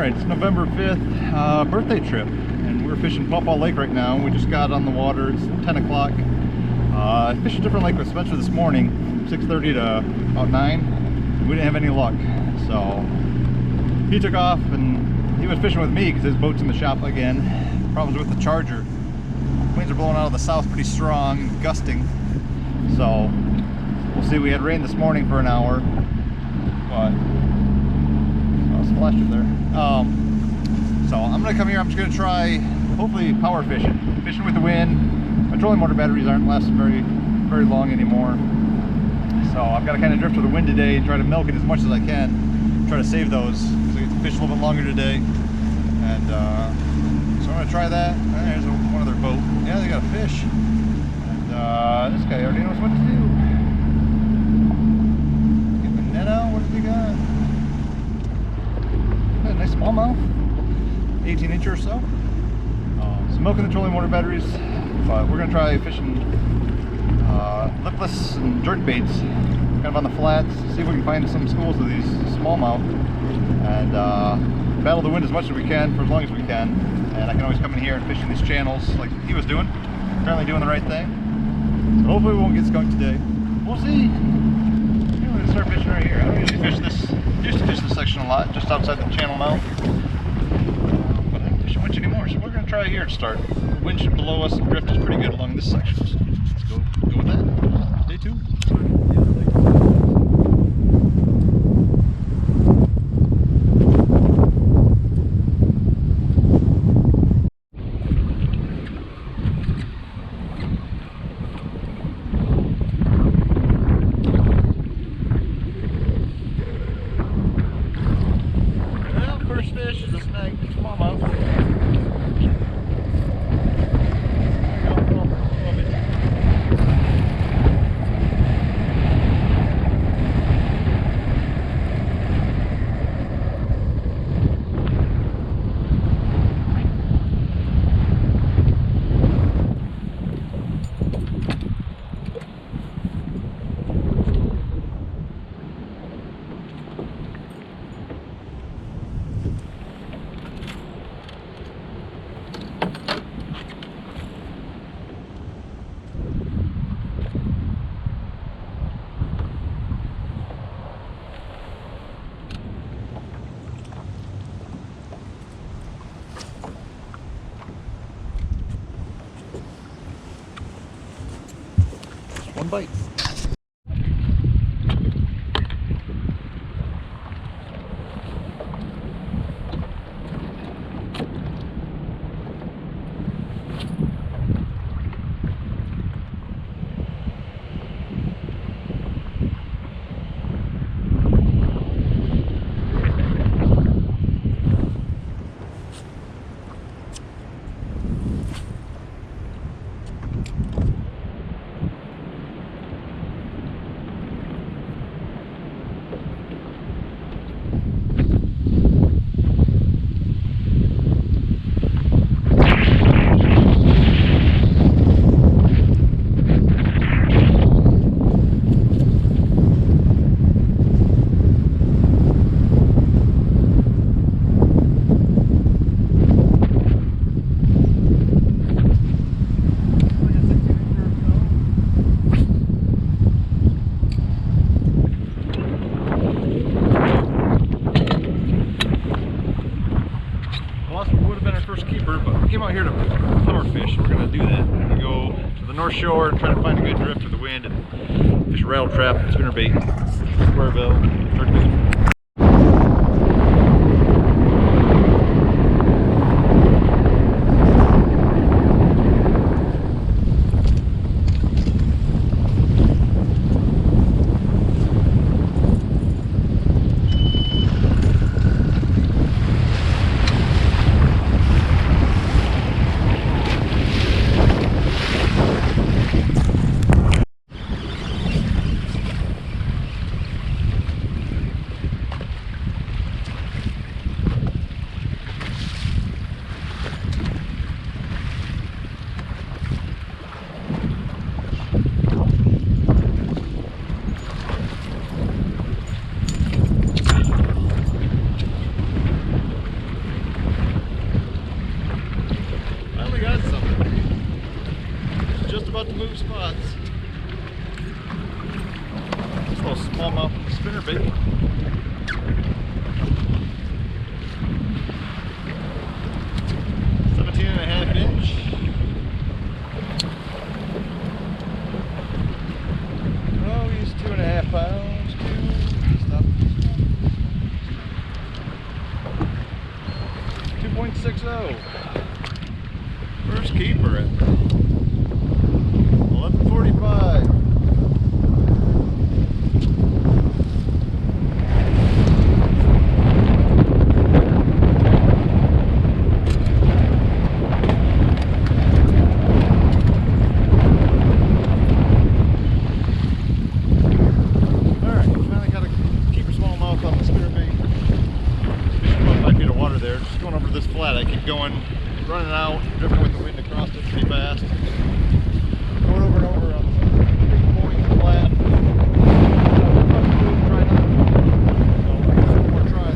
Alright, it's November 5th, birthday trip, and we're fishing Pawpaw Lake right now. We just got on the water, it's 10 o'clock. I fished a different lake with Spencer this morning, 6:30 to about 9. We didn't have any luck, so he took off and he was fishing with me because his boat's in the shop again. Problems with the charger. Winds are blowing out of the south pretty strong, gusting, so we'll see. We had rain this morning for an hour, but splashed there. So I'm gonna come here. I'm just gonna try, hopefully, power fishing with the wind. My trolling motor batteries aren't lasting very long anymore, so I've got to kind of drift with the wind today and try to milk it as much as I can. Try to save those because I get to fish a little bit longer today, and so I'm gonna try that. There's one other boat. Yeah, they got a fish, and this guy already knows what to do. Get the net out. What does he got? Nice smallmouth, 18-inch or so. So milking the trolling motor batteries, but we're gonna try fishing lipless and jerk baits, kind of on the flats. See if we can find some schools of these smallmouth, and battle the wind as much as we can for as long as we can. And I can always come in here and fish in these channels like he was doing. Apparently doing the right thing. So hopefully we won't get skunked today. We'll see. We're gonna start fishing right here. I don't usually fish this. Used to fish this section a lot, just outside the channel mouth, but I don't fish much anymore, so we're going to try here to start. The wind should blow us, and drift is pretty good along this section, so let's go with that. Day 2. Fish is a snag, smallmouth. One bite. Came out here to power fish. We're going to do that. We're going to go to the north shore and try to find a good drift with the wind and fish rattle trap, spinnerbait, square bill, jerkbait. about to move spots. This little smallmouth spinnerbait. .5 inch. Oh, he's 2.5 pounds. Stop. 2.60. First keeper at 11:45. I keep going, running out, drifting with the wind across it pretty fast. Going over and over on the big point flat. Try not to move. So, just one more try.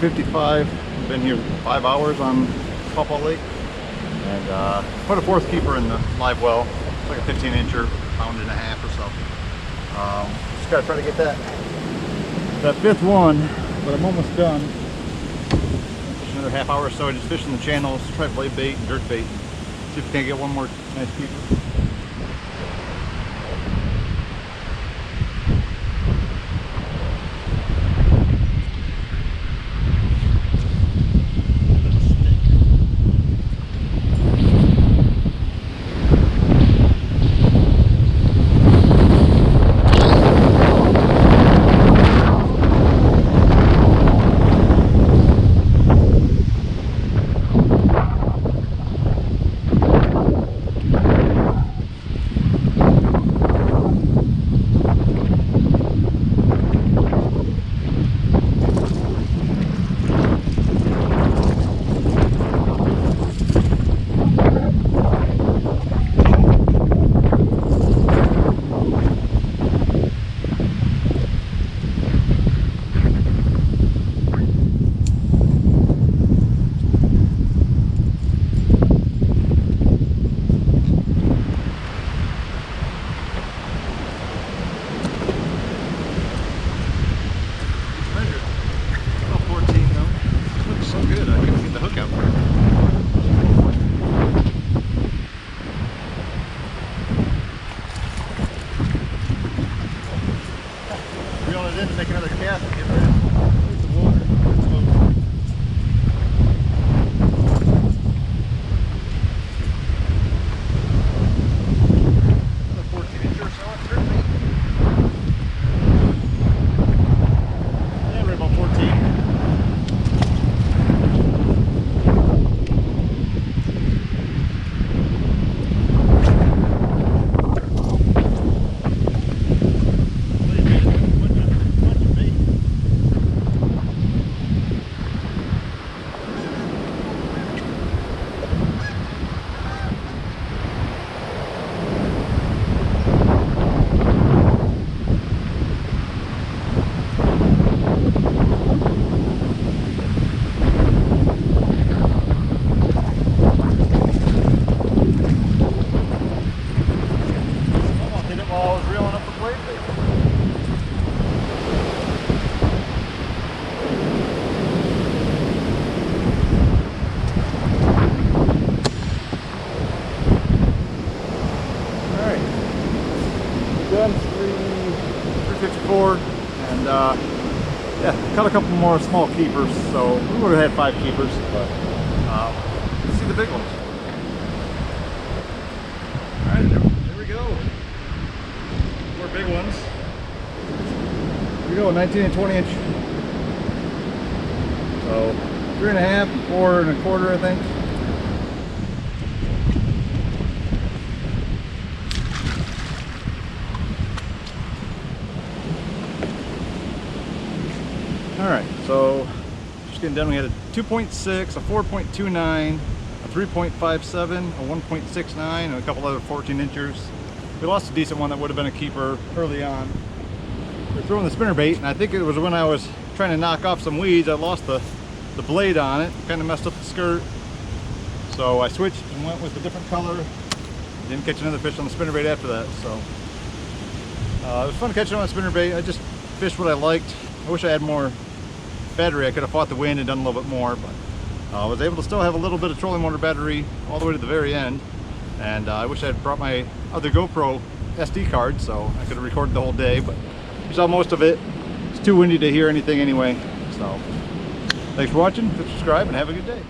2:55. I've been here 5 hours on Pawpaw Lake, and put a fourth keeper in the live well. It's like a 15-incher, pound and a half or so. Just gotta try to get that fifth one, but I'm almost done. Just another half hour or so. I just fish in the channels, try blade bait and jerk bait. See if we can't get one more nice keeper. In to make another cast and get rid of the water. Another 14-incher or so, it's certainly. Yeah, right about 14. While I was reeling up the blade bait. Alright, done 354, and yeah, caught a couple more small keepers, so we would have had 5 keepers, but let's see the big ones. Alright, there we go. 4 big ones. Here we go, 19 and 20 inch. So 3.5, 4 1/4, I think. All right, so just getting done. We had a 2.6, a 4.29, a 3.57, a 1.69, and a couple other 14-inchers. We lost a decent one that would have been a keeper early on. We're throwing the spinnerbait, and I think it was when I was trying to knock off some weeds, I lost the blade on it, kind of messed up the skirt. So I switched and went with a different color. Didn't catch another fish on the spinnerbait after that. So it was fun catching on the spinnerbait. I just fished what I liked. I wish I had more battery. I could have fought the wind and done a little bit more, but I was able to still have a little bit of trolling motor battery all the way to the very end. And I wish I had brought my other GoPro SD card so I could have recorded the whole day, but you saw most of it. It's too windy to hear anything anyway. So thanks for watching, subscribe, and have a good day.